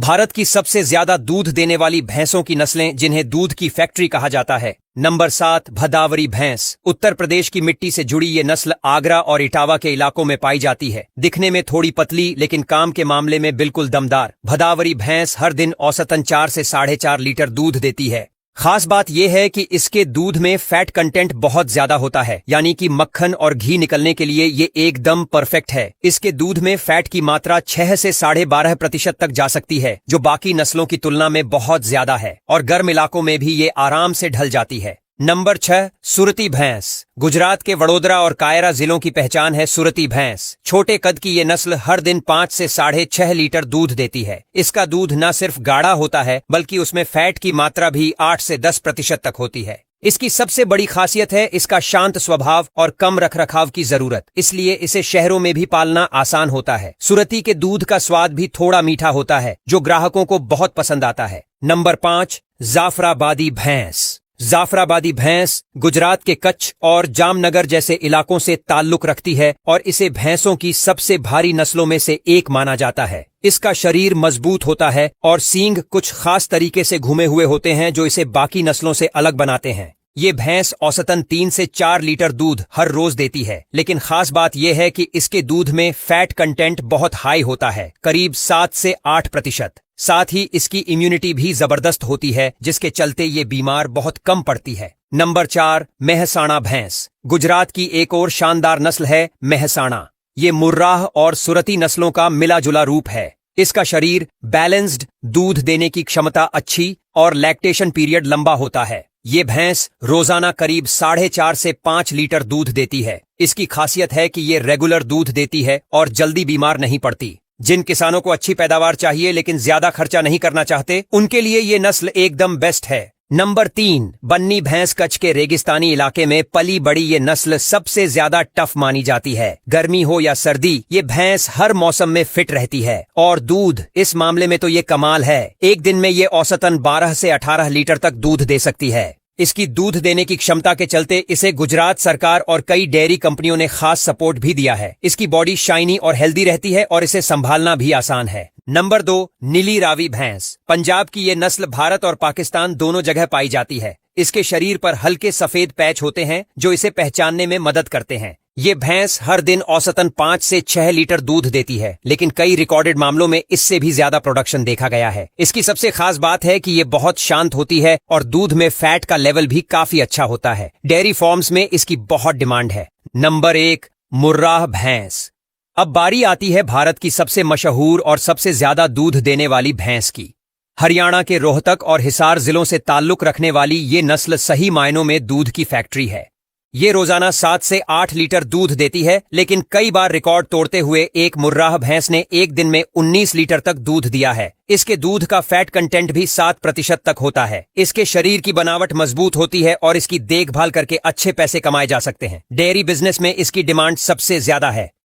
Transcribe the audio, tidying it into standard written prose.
भारत की सबसे ज्यादा दूध देने वाली भैंसों की नस्लें जिन्हें दूध की फैक्ट्री कहा जाता है। नंबर 7, भदावरी भैंस। उत्तर प्रदेश की मिट्टी से जुड़ी ये नस्ल आगरा और इटावा के इलाकों में पाई जाती है। दिखने में थोड़ी पतली लेकिन काम के मामले में बिल्कुल दमदार। भदावरी भैंस हर दिन औसतन 4 से 4.5 लीटर दूध देती है। खास बात यह है कि इसके दूध में फैट कंटेंट बहुत ज्यादा होता है, यानी कि मक्खन और घी निकलने के लिए ये एकदम परफेक्ट है। इसके दूध में फैट की मात्रा 6 से 12.5% तक जा सकती है, जो बाकी नस्लों की तुलना में बहुत ज्यादा है और गर्म इलाकों में भी ये आराम से ढल जाती है। नंबर 6, सुरती भैंस। गुजरात के वडोदरा और कायरा जिलों की पहचान है सुरती भैंस। छोटे कद की ये नस्ल हर दिन 5 से 6.5 लीटर दूध देती है। इसका दूध न सिर्फ गाढ़ा होता है बल्कि उसमें फैट की मात्रा भी 8 से 10% तक होती है। इसकी सबसे बड़ी खासियत है इसका शांत स्वभाव और कम रखरखाव की जरूरत, इसलिए इसे शहरों में भी पालना आसान होता है। सुरती के दूध का स्वाद भी थोड़ा मीठा होता है, जो ग्राहकों को बहुत पसंद आता है। नंबर 5, जाफराबादी भैंस। जाफराबादी भैंस गुजरात के कच्छ और जामनगर जैसे इलाकों से ताल्लुक रखती है और इसे भैंसों की सबसे भारी नस्लों में से एक माना जाता है। इसका शरीर मजबूत होता है और सींग कुछ खास तरीके से घुमे हुए होते हैं जो इसे बाकी नस्लों से अलग बनाते हैं। ये भैंस औसतन 3 से 4 लीटर दूध हर रोज देती है, लेकिन खास बात यह है कि इसके दूध में फैट कंटेंट बहुत हाई होता है, करीब 7 से 8%। साथ ही इसकी इम्यूनिटी भी जबरदस्त होती है, जिसके चलते ये बीमार बहुत कम पड़ती है। नंबर 4, मेहसाणा भैंस। गुजरात की एक और शानदार नस्ल है मेहसाणा। ये मुर्राह और सुरती नस्लों का मिला जुला रूप है। इसका शरीर बैलेंस्ड, दूध देने की क्षमता अच्छी और लैक्टेशन पीरियड लंबा होता है। ये भैंस रोजाना करीब 4.5 से 5 लीटर दूध देती है। इसकी खासियत है कि ये रेगुलर दूध देती है और जल्दी बीमार नहीं पड़ती। जिन किसानों को अच्छी पैदावार चाहिए लेकिन ज्यादा खर्चा नहीं करना चाहते, उनके लिए ये नस्ल एकदम बेस्ट है। नंबर 3, बन्नी भैंस। कच्छ के रेगिस्तानी इलाके में पली बड़ी ये नस्ल सबसे ज्यादा टफ मानी जाती है। गर्मी हो या सर्दी, ये भैंस हर मौसम में फिट रहती है और दूध इस मामले में तो ये कमाल है। एक दिन में ये औसतन 12 से 18 लीटर तक दूध दे सकती है। इसकी दूध देने की क्षमता के चलते इसे गुजरात सरकार और कई डेयरी कंपनियों ने खास सपोर्ट भी दिया है। इसकी बॉडी शाइनी और हेल्दी रहती है और इसे संभालना भी आसान है। नंबर 2, नीली रावी भैंस। पंजाब की ये नस्ल भारत और पाकिस्तान दोनों जगह पाई जाती है। इसके शरीर पर हल्के सफेद पैच होते हैं जो इसे पहचानने में मदद करते हैं। ये भैंस हर दिन औसतन 5 से 6 लीटर दूध देती है, लेकिन कई रिकॉर्डेड मामलों में इससे भी ज्यादा प्रोडक्शन देखा गया है। इसकी सबसे खास बात है कि ये बहुत शांत होती है और दूध में फैट का लेवल भी काफी अच्छा होता है। डेयरी फार्म्स में इसकी बहुत डिमांड है। नंबर 1, मुर्राह भैंस। अब बारी आती है भारत की सबसे मशहूर और सबसे ज्यादा दूध देने वाली भैंस की। हरियाणा के रोहतक और हिसार जिलों से ताल्लुक रखने वाली ये नस्ल सही मायनों में दूध की फैक्ट्री है। ये रोजाना 7 से 8 लीटर दूध देती है, लेकिन कई बार रिकॉर्ड तोड़ते हुए एक मुर्राह भैंस ने एक दिन में 19 लीटर तक दूध दिया है। इसके दूध का फैट कंटेंट भी 7% तक होता है। इसके शरीर की बनावट मजबूत होती है और इसकी देखभाल करके अच्छे पैसे कमाए जा सकते हैं। डेयरी बिजनेस में इसकी डिमांड सबसे ज्यादा है।